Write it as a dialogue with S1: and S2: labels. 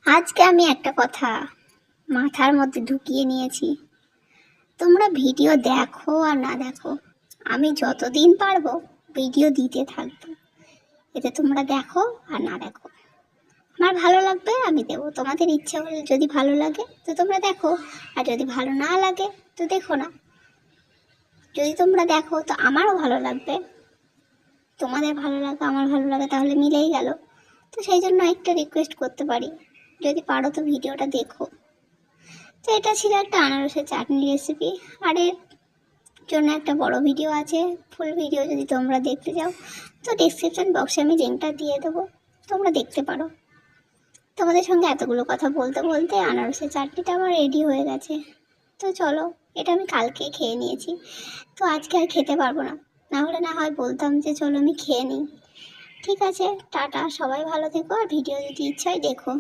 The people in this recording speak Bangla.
S1: আজকে আমি একটা কথা মাথার মধ্যে ঢুকিয়ে নিয়েছি। তোমরা ভিডিও দেখো আর না দেখো, আমি যতদিন পারবো ভিডিও দিতে থাকবো। এতে তোমরা দেখো আর না দেখো, আমার ভালো লাগবে আমি দেবো। তোমাদের ইচ্ছা হলে যদি ভালো লাগে তো তোমরা দেখো, আর যদি ভালো না লাগে তো দেখো না। যদি তোমরা দেখো তো আমারও ভালো লাগবে, তোমাদের ভালো লাগে আমার ভালো লাগে, তাহলে মিলেই গেল। তো সেই জন্য একটা রিকোয়েস্ট করতে পারি, যদি পারো তো ভিডিওটা দেখো। তো এটা ছিল একটা আনারসের চাটনি রেসিপি, আর এর জন্য একটা বড় ভিডিও আছে। ফুল ভিডিও যদি তোমরা দেখতে চাও তো ডেসক্রিপশন বক্সে আমি লিঙ্কটা দিয়ে দেবো, তোমরা দেখতে পারো। তোমাদের সঙ্গে এতগুলো কথা বলতে বলতে আনারসের চাটনিটা আমার রেডি হয়ে গেছে। তো চলো, এটা আমি কালকে খেয়ে নিয়েছি, তো আজকে আর খেতে পারবো না। না হলে না হয় বলতাম যে চলো আমি খেয়ে নিই। ঠিক আছে, টাটা, সবাই ভালো থেকো, আর ভিডিও যদি ইচ্ছা হয় দেখো।